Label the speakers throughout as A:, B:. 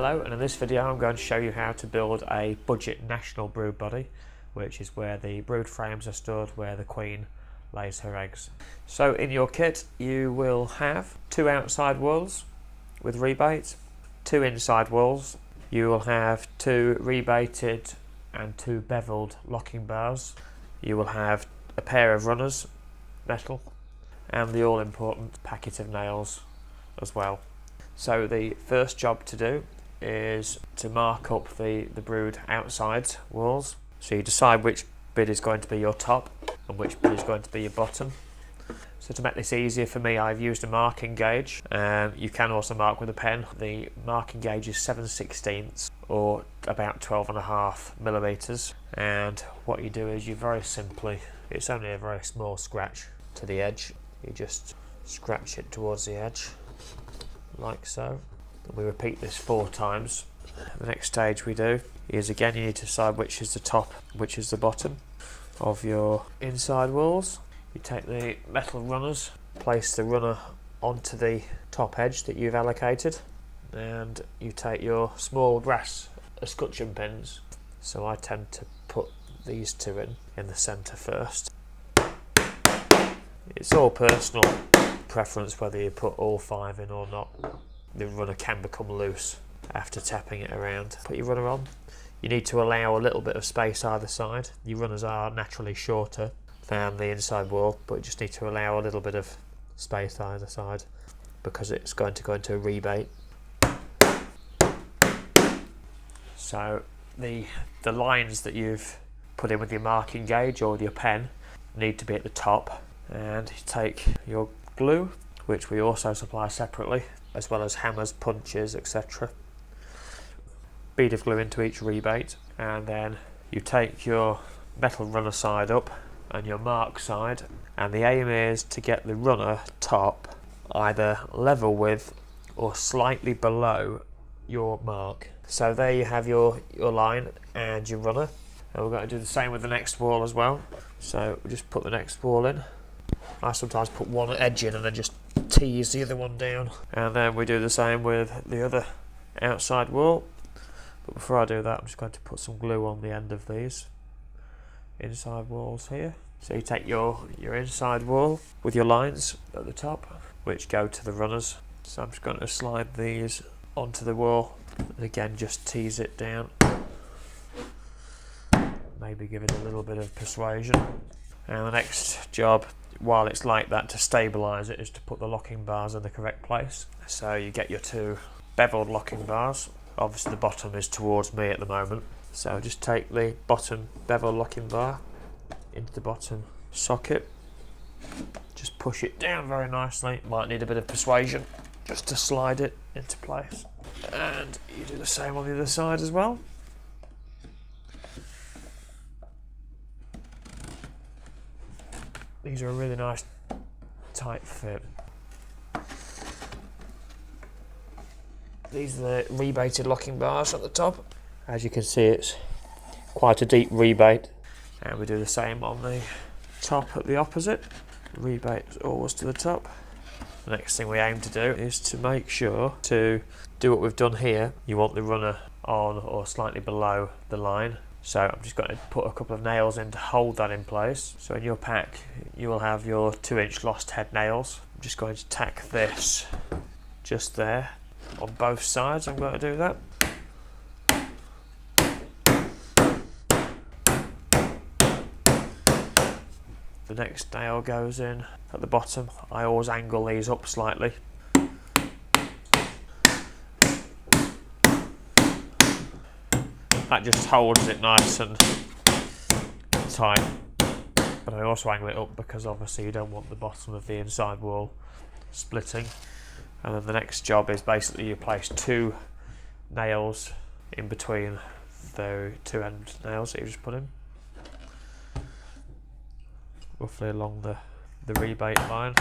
A: Hello, and in this video I'm going to show you how to build a budget national brood body, which is where the brood frames are stored where the queen lays her eggs. So in your kit you will have 2 outside walls with rebate, 2 inside walls. You will have 2 rebated and 2 beveled locking bars. You will have a pair of runners, metal, and the all important packet of nails as well. So the first job to do is to mark up the brood outside walls. So you decide which bit is going to be your top and which bit is going to be your bottom. So to make this easier for me, I've used a marking gauge. You can also mark with a pen. The marking gauge is 7/16 or about 12.5 millimeters. And what you do is you very simply, it's only a very small scratch to the edge. You just scratch it towards the edge like so. And we repeat this 4 times. The next stage we do is, again, you need to decide which is the top, which is the bottom of your inside walls. You take the metal runners, place the runner onto the top edge that you've allocated, and you take your small brass escutcheon pins. So I tend to put these 2 in the centre first. It's all personal preference whether you put all 5 in or not. The runner can become loose after tapping it around. Put your runner on. You need to allow a little bit of space either side. Your runners are naturally shorter than the inside wall, but you just need to allow a little bit of space either side because it's going to go into a rebate. So the lines that you've put in with your marking gauge or with your pen need to be at the top, and you take your glue, which we also supply separately, as well as hammers, punches, etc. Bead of glue into each rebate, and then you take your metal runner side up and your mark side, and the aim is to get the runner top either level with or slightly below your mark. So there you have your line and your runner, and we're going to do the same with the next wall as well. So we just put the next wall in. I sometimes put one edge in and then just tease the other one down, and then we do the same with the other outside wall. But before I do that, I'm just going to put some glue on the end of these inside walls here. So you take your inside wall with your lines at the top, which go to the runners. So I'm just going to slide these onto the wall, and again just tease it down, maybe give it a little bit of persuasion. And the next job, while it's like that, to stabilise it, is to put the locking bars in the correct place. So you get your 2 beveled locking bars. Obviously the bottom is towards me at the moment, so just take the bottom bevel locking bar into the bottom socket, just push it down very nicely. Might need a bit of persuasion just to slide it into place, and you do the same on the other side as well. These are a really nice tight fit. These are the rebated locking bars at the top. As you can see, it's quite a deep rebate, and we do the same on the top at the opposite. The rebate is always to the top. The next thing we aim to do is to make sure to do what we've done here. You want the runner on or slightly below the line. So I'm just going to put a couple of nails in to hold that in place. So in your pack you will have your 2-inch lost head nails. I'm just going to tack this just there on both sides. I'm going to do that. The next nail goes in at the bottom. I always angle these up slightly. That just holds it nice and tight. But I also angle it up because obviously you don't want the bottom of the inside wall splitting. And then the next job is basically you place 2 nails in between the 2 end nails that you just put in, roughly along the rebate line.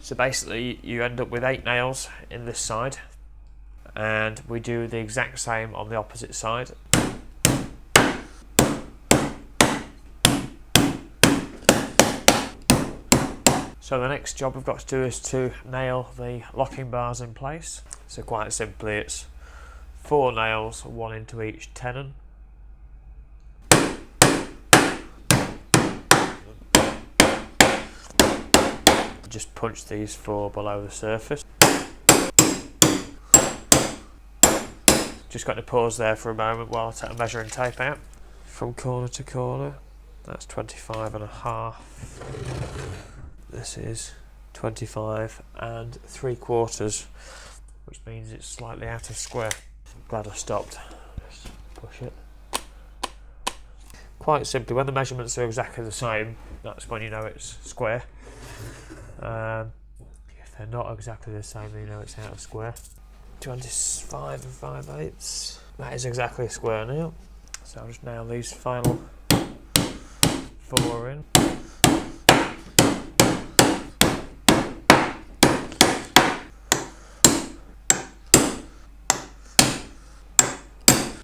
A: So basically you end up with 8 nails in this side, and we do the exact same on the opposite side. So the next job we've got to do is to nail the locking bars in place. So quite simply it's 4 nails, 1 into each tenon. Just punch these 4 below the surface. Just got to pause there for a moment while I take a measuring tape out. From corner to corner, that's 25.5. This is 25 3/4, which means it's slightly out of square. I'm glad I stopped. Just push it. Quite simply, when the measurements are exactly the same, that's when you know it's square. If they're not exactly the same, then you know it's out of square. 25 5/8. That is exactly a square now. So I'll just nail these final 4 in.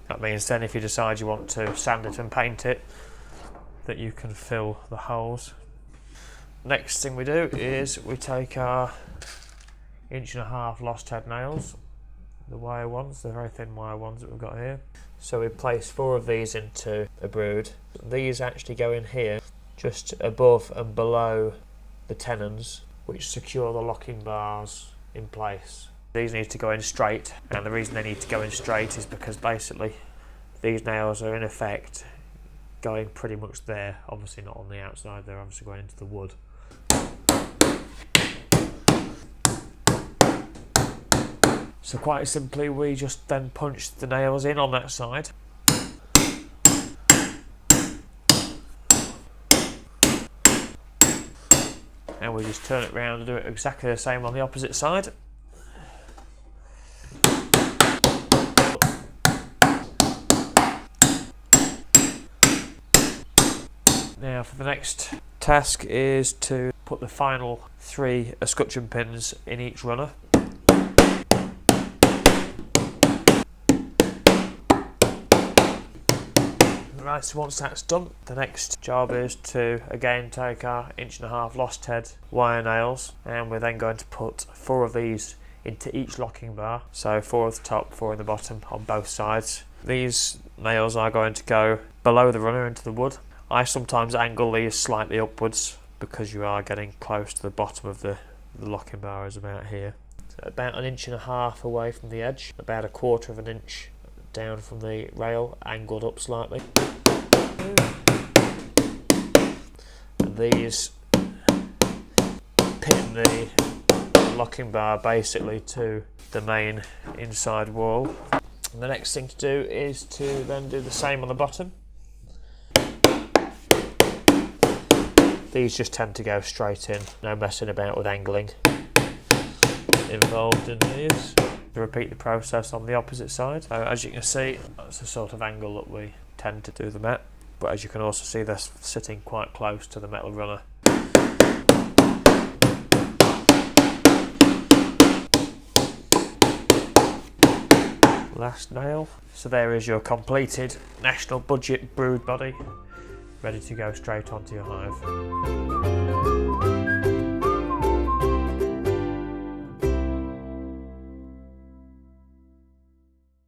A: That means then if you decide you want to sand it and paint it, that you can fill the holes. Next thing we do is we take our 1.5" lost head nails, the wire ones, the very thin wire ones that we've got here. So we place 4 of these into a brood. These actually go in here, just above and below the tenons, which secure the locking bars in place. These need to go in straight, and the reason they need to go in straight is because basically these nails are in effect going pretty much there, obviously not on the outside, they're obviously going into the wood. So quite simply we just then punch the nails in on that side. And we just turn it round and do it exactly the same on the opposite side. Now for the next task is to put the final 3 escutcheon pins in each runner. Right, so once that's done, the next job is to again take our 1.5" lost head wire nails, and we're then going to put 4 of these into each locking bar. So 4 at the top, 4 in the bottom on both sides. These nails are going to go below the runner into the wood. I sometimes angle these slightly upwards because you are getting close to the bottom of the locking bar is about here. So about 1.5" away from the edge, about 1/4 inch down from the rail, angled up slightly. And these pin the locking bar basically to the main inside wall. And the next thing to do is to then do the same on the bottom. These just tend to go straight in, no messing about with angling involved in these. Repeat the process on the opposite side. So as you can see, that's the sort of angle that we tend to do them at, but as you can also see, they're sitting quite close to the metal runner. Last nail. So there is your completed national budget brood body, ready to go straight onto your hive.